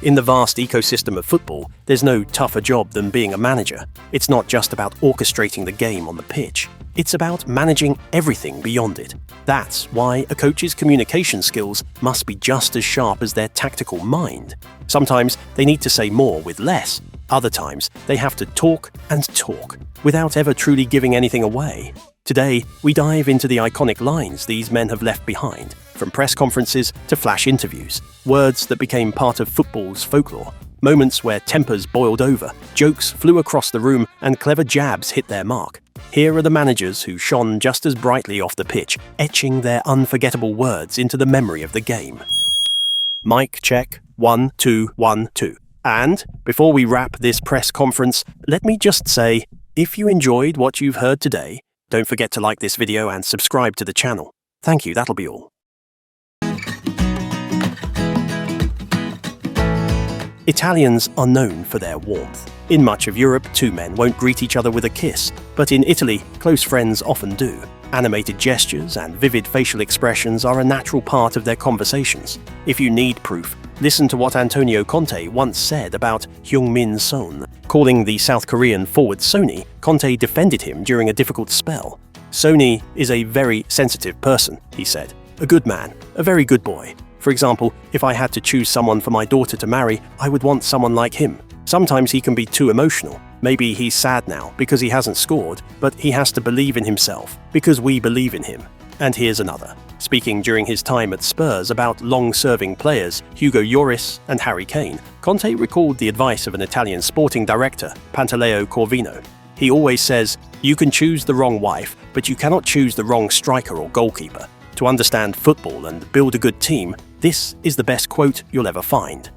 In the vast ecosystem of football, there's no tougher job than being a manager. It's not just about orchestrating the game on the pitch. It's about managing everything beyond it. That's why a coach's communication skills must be just as sharp as their tactical mind. Sometimes they need to say more with less. Other times they have to talk and talk without ever truly giving anything away. Today, we dive into the iconic lines these men have left behind, from press conferences to flash interviews, words that became part of football's folklore, moments where tempers boiled over, jokes flew across the room, and clever jabs hit their mark. Here are the managers who shone just as brightly off the pitch, etching their unforgettable words into the memory of the game. Mic check, 1, 2, 1, 2. And, before we wrap this press conference, let me just say, if you enjoyed what you've heard today, don't forget to like this video and subscribe to the channel. Thank you, that'll be all. Italians are known for their warmth. In much of Europe, two men won't greet each other with a kiss, but in Italy, close friends often do. Animated gestures and vivid facial expressions are a natural part of their conversations. If you need proof, listen to what Antonio Conte once said about Heung-min Son. Calling the South Korean forward Sonny, Conte defended him during a difficult spell. "Sonny is a very sensitive person," he said. "A good man, a very good boy. For example, if I had to choose someone for my daughter to marry, I would want someone like him. Sometimes he can be too emotional. Maybe he's sad now because he hasn't scored, but he has to believe in himself because we believe in him." And here's another. Speaking during his time at Spurs about long-serving players Hugo Lloris and Harry Kane, Conte recalled the advice of an Italian sporting director, Pantaleo Corvino. He always says, "You can choose the wrong wife, but you cannot choose the wrong striker or goalkeeper. To understand football and build a good team, this is the best quote you'll ever find."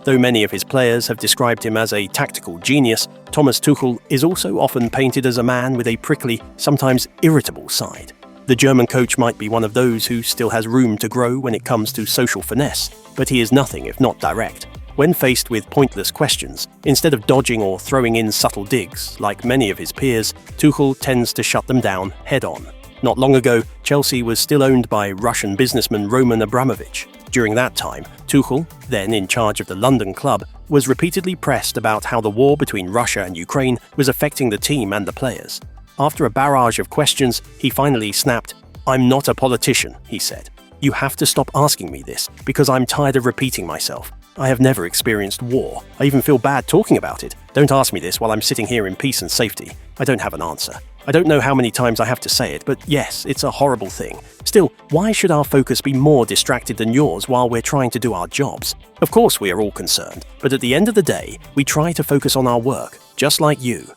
Though many of his players have described him as a tactical genius, Thomas Tuchel is also often painted as a man with a prickly, sometimes irritable side. The German coach might be one of those who still has room to grow when it comes to social finesse, but he is nothing if not direct. When faced with pointless questions, instead of dodging or throwing in subtle digs, like many of his peers, Tuchel tends to shut them down head-on. Not long ago, Chelsea was still owned by Russian businessman Roman Abramovich. During that time, Tuchel, then in charge of the London club, was repeatedly pressed about how the war between Russia and Ukraine was affecting the team and the players. After a barrage of questions, he finally snapped, "I'm not a politician," he said. "You have to stop asking me this, because I'm tired of repeating myself. I have never experienced war. I even feel bad talking about it. Don't ask me this while I'm sitting here in peace and safety. I don't have an answer. I don't know how many times I have to say it, but yes, it's a horrible thing. Still, why should our focus be more distracted than yours while we're trying to do our jobs? Of course we are all concerned, but at the end of the day, we try to focus on our work, just like you."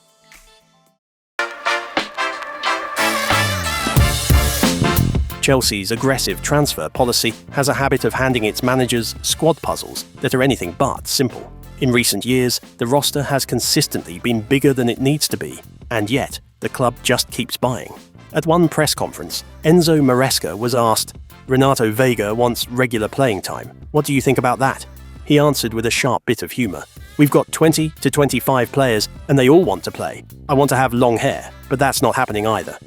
Chelsea's aggressive transfer policy has a habit of handing its managers squad puzzles that are anything but simple. In recent years, the roster has consistently been bigger than it needs to be, and yet the club just keeps buying. At one press conference, Enzo Maresca was asked, "Renato Vega wants regular playing time. What do you think about that?" He answered with a sharp bit of humour, "We've got 20 to 25 players and they all want to play. I want to have long hair, but that's not happening either."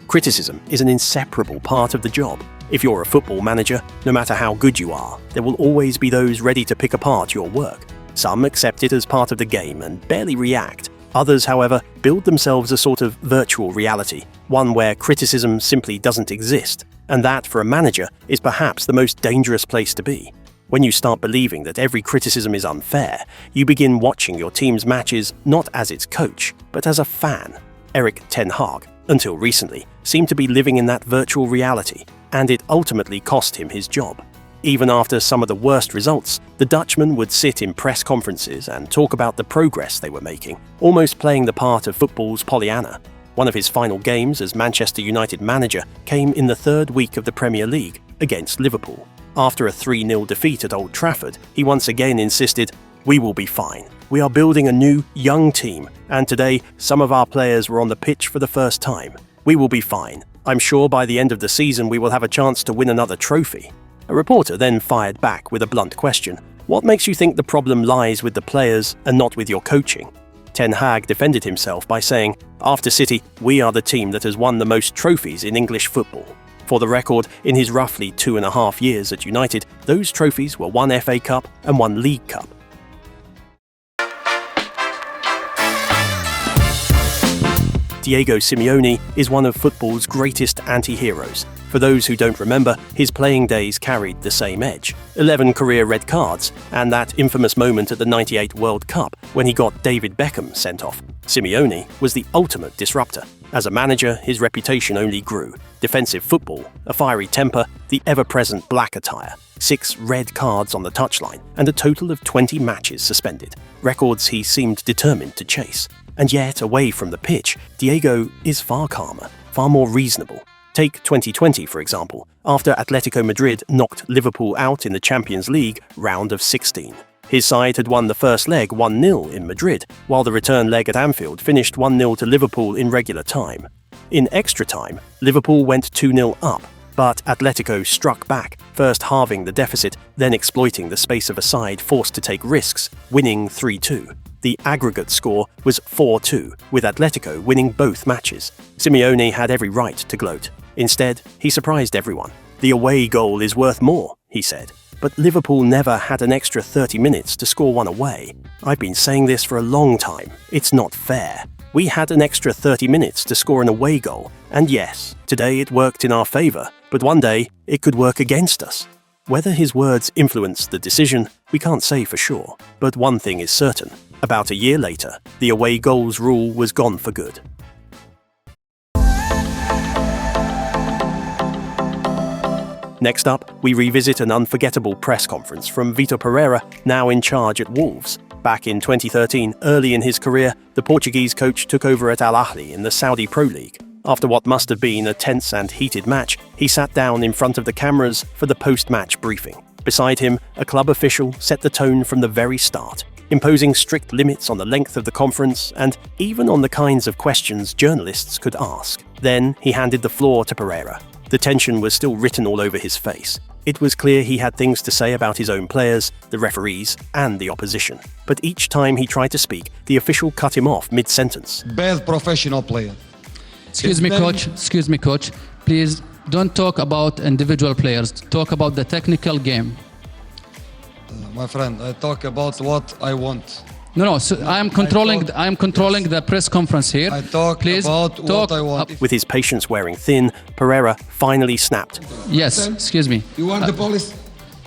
Criticism is an inseparable part of the job. If you're a football manager, no matter how good you are, there will always be those ready to pick apart your work. Some accept it as part of the game and barely react. Others, however, build themselves a sort of virtual reality, one where criticism simply doesn't exist. And that, for a manager, is perhaps the most dangerous place to be. When you start believing that every criticism is unfair, you begin watching your team's matches not as its coach, but as a fan. Erik Ten Hag, until recently, seemed to be living in that virtual reality, and it ultimately cost him his job. Even after some of the worst results, the Dutchman would sit in press conferences and talk about the progress they were making, almost playing the part of football's Pollyanna. One of his final games as Manchester United manager came in the third week of the Premier League against Liverpool. After a 3-0 defeat at Old Trafford, he once again insisted, "We will be fine. We are building a new, young team, and today some of our players were on the pitch for the first time. We will be fine. I'm sure by the end of the season we will have a chance to win another trophy." A reporter then fired back with a blunt question. "What makes you think the problem lies with the players and not with your coaching?" Ten Hag defended himself by saying, "After City, we are the team that has won the most trophies in English football." For the record, in his roughly 2.5 years at United, those trophies were 1 FA Cup and 1 League Cup. Diego Simeone is one of football's greatest anti-heroes. For those who don't remember, his playing days carried the same edge. 11 career red cards, and that infamous moment at the '98 World Cup when he got David Beckham sent off. Simeone was the ultimate disruptor. As a manager, his reputation only grew. Defensive football, a fiery temper, the ever-present black attire, 6 red cards on the touchline, and a total of 20 matches suspended. Records he seemed determined to chase. And yet, away from the pitch, Diego is far calmer, far more reasonable. Take 2020, for example, after Atletico Madrid knocked Liverpool out in the Champions League round of 16. His side had won the first leg 1-0 in Madrid, while the return leg at Anfield finished 1-0 to Liverpool in regular time. In extra time, Liverpool went 2-0 up, but Atletico struck back, first halving the deficit, then exploiting the space of a side forced to take risks, winning 3-2. The aggregate score was 4-2, with Atletico winning both matches. Simeone had every right to gloat. Instead, he surprised everyone. "The away goal is worth more," he said. "But Liverpool never had an extra 30 minutes to score one away. I've been saying this for a long time. It's not fair. We had an extra 30 minutes to score an away goal, and yes, today it worked in our favour, but one day it could work against us." Whether his words influenced the decision, we can't say for sure. But one thing is certain. About a year later, the away goals rule was gone for good. Next up, we revisit an unforgettable press conference from Vitor Pereira, now in charge at Wolves. Back in 2013, early in his career, the Portuguese coach took over at Al Ahly in the Saudi Pro League. After what must have been a tense and heated match, he sat down in front of the cameras for the post-match briefing. Beside him, a club official set the tone from the very start, imposing strict limits on the length of the conference and even on the kinds of questions journalists could ask. Then he handed the floor to Pereira. The tension was still written all over his face. It was clear he had things to say about his own players, the referees, and the opposition. But each time he tried to speak, the official cut him off mid-sentence. Bad professional player. Excuse me, coach. Please don't talk about individual players. Talk about the technical game. My friend, I talk about what I want. No. So I am controlling the press conference here. I talk Please about what I want. With his patience wearing thin, Pereira finally snapped. Yes, excuse me. You want the police?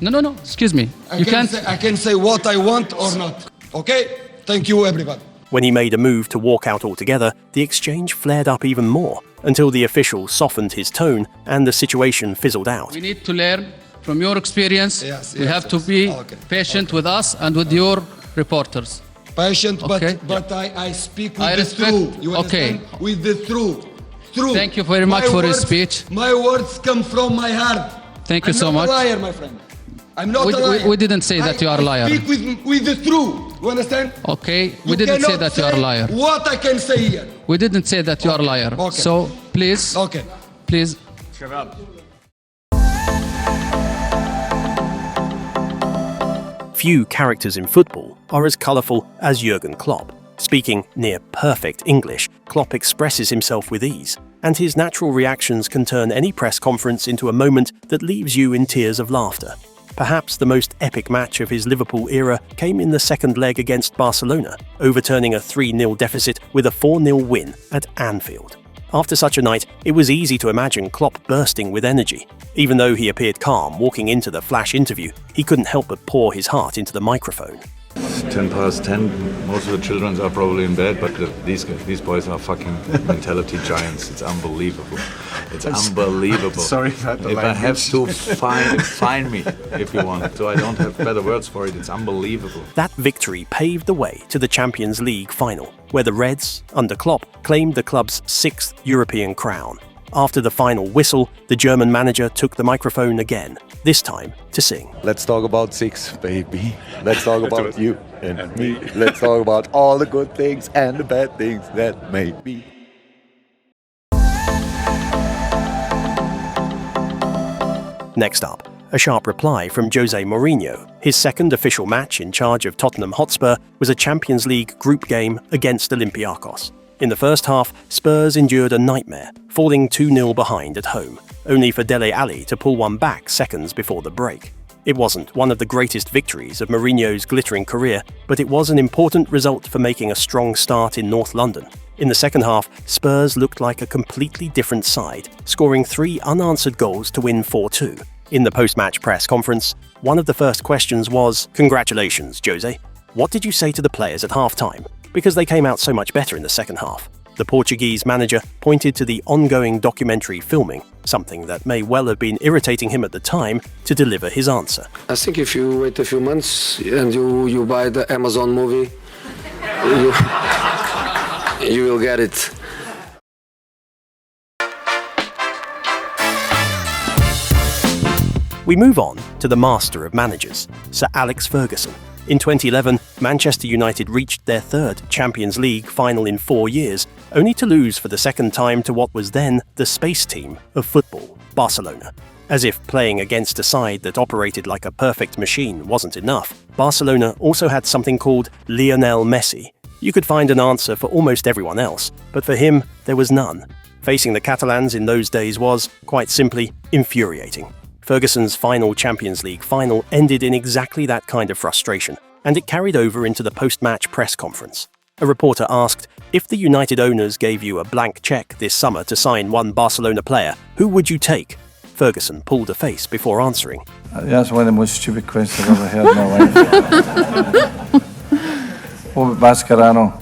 No. Excuse me. I can say what I want or not. Okay? Thank you, everybody. When he made a move to walk out altogether, the exchange flared up even more, until the official softened his tone and the situation fizzled out. We need to learn from your experience. Yes, you have to be patient with us and with your reporters. Patient, Okay. but I speak with the truth. You understand? Okay. With the truth. Thank you very much for your speech. My words come from my heart. Thank you so much. I'm not a liar, my friend. I'm not a liar. We didn't say that you are a liar. I speak with the truth. You understand? Okay, we didn't say that you are a liar. What I can say here. We didn't say that you are a liar. Okay. So, please, Okay. please. Few characters in football are as colourful as Jurgen Klopp. Speaking near perfect English, Klopp expresses himself with ease, and his natural reactions can turn any press conference into a moment that leaves you in tears of laughter. Perhaps the most epic match of his Liverpool era came in the second leg against Barcelona, overturning a 3-0 deficit with a 4-0 win at Anfield. After such a night, it was easy to imagine Klopp bursting with energy. Even though he appeared calm walking into the flash interview, he couldn't help but pour his heart into the microphone. 10:10, most of the children are probably in bed, but these boys are fucking mentality giants. It's unbelievable. It's unbelievable. Sorry about the If I language. have to, find me if you want. So I don't have better words for it. It's unbelievable. That victory paved the way to the Champions League final, where the Reds, under Klopp, claimed the club's 6th European crown. After the final whistle, the German manager took the microphone again, this time to sing. Let's talk about 6, baby. Let's talk about you and me. Let's talk about all the good things and the bad things that made me. Next up, A sharp reply from Jose Mourinho. His second official match in charge of Tottenham Hotspur was a Champions League group game against Olympiacos. In the first half, Spurs endured a nightmare, falling 2-0 behind at home, only for Dele Alli to pull one back seconds before the break. It wasn't one of the greatest victories of Mourinho's glittering career, but it was an important result for making a strong start in North London. In the second half, Spurs looked like a completely different side, scoring 3 unanswered goals to win 4-2. In the post-match press conference, one of the first questions was, "Congratulations, Jose. What did you say to the players at half-time? Because they came out so much better in the second half." The Portuguese manager pointed to the ongoing documentary filming, something that may well have been irritating him at the time, to deliver his answer. I think if you wait a few months and you buy the Amazon movie, you will get it. We move on to the master of managers, Sir Alex Ferguson. In 2011, Manchester United reached their third Champions League final in 4 years, only to lose for the second time to what was then the space team of football, Barcelona. As if playing against a side that operated like a perfect machine wasn't enough, Barcelona also had something called Lionel Messi. You could find an answer for almost everyone else, but for him, there was none. Facing the Catalans in those days was, quite simply, infuriating. Ferguson's final Champions League final ended in exactly that kind of frustration, and it carried over into the post-match press conference. A reporter asked, "If the United owners gave you a blank cheque this summer to sign one Barcelona player, who would you take?" Ferguson pulled a face before answering. That's one of the most stupid questions I've ever heard in my life. What about Mascherano?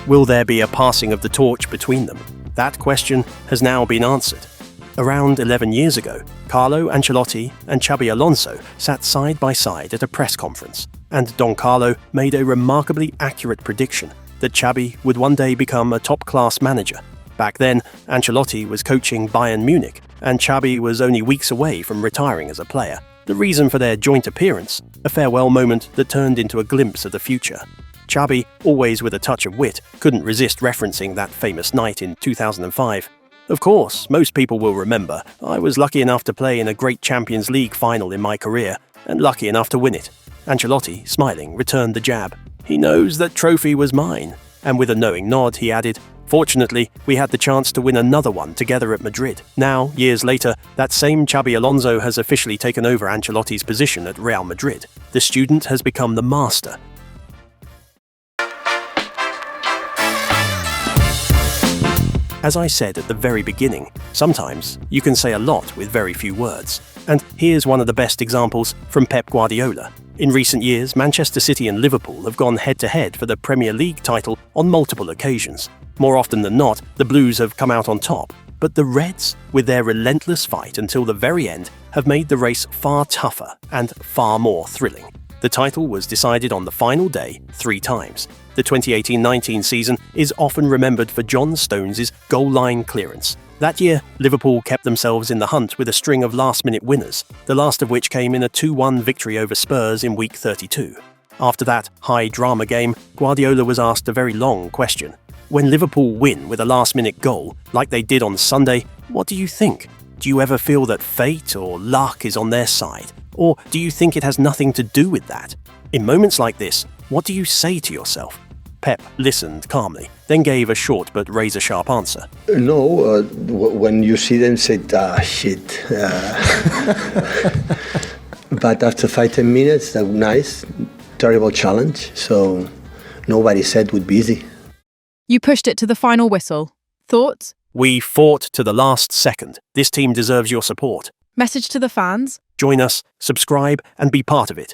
Will there be a passing of the torch between them? That question has now been answered. Around 11 years ago, Carlo Ancelotti and Xabi Alonso sat side by side at a press conference, and Don Carlo made a remarkably accurate prediction that Xabi would one day become a top-class manager. Back then, Ancelotti was coaching Bayern Munich, and Xabi was only weeks away from retiring as a player. The reason for their joint appearance, a farewell moment that turned into a glimpse of the future. Xabi, always with a touch of wit, couldn't resist referencing that famous night in 2005. "Of course, most people will remember, I was lucky enough to play in a great Champions League final in my career, and lucky enough to win it." Ancelotti, smiling, returned the jab. "He knows that trophy was mine." And with a knowing nod, he added, "Fortunately, we had the chance to win another one together at Madrid." Now, years later, that same Xabi Alonso has officially taken over Ancelotti's position at Real Madrid. The student has become the master. As I said at the very beginning, sometimes you can say a lot with very few words. And here's one of the best examples from Pep Guardiola. In recent years, Manchester City and Liverpool have gone head-to-head for the Premier League title on multiple occasions. More often than not, the Blues have come out on top. But the Reds, with their relentless fight until the very end, have made the race far tougher and far more thrilling. The title was decided on the final day 3 times. The 2018-19 season is often remembered for John Stones' goal line clearance. That year, Liverpool kept themselves in the hunt with a string of last-minute winners, the last of which came in a 2-1 victory over Spurs in week 32. After that high-drama game, Guardiola was asked a very long question. When Liverpool win with a last-minute goal, like they did on Sunday, what do you think? Do you ever feel that fate or luck is on their side? Or do you think it has nothing to do with that? In moments like this, what do you say to yourself? Pep listened calmly, then gave a short but razor-sharp answer. No, when you see them, say, shit. But after 5-10 minutes, that was nice, terrible challenge. So nobody said it would be easy. You pushed it to the final whistle. Thoughts? We fought to the last second. This team deserves your support. Message to the fans? Join us, subscribe, and be part of it.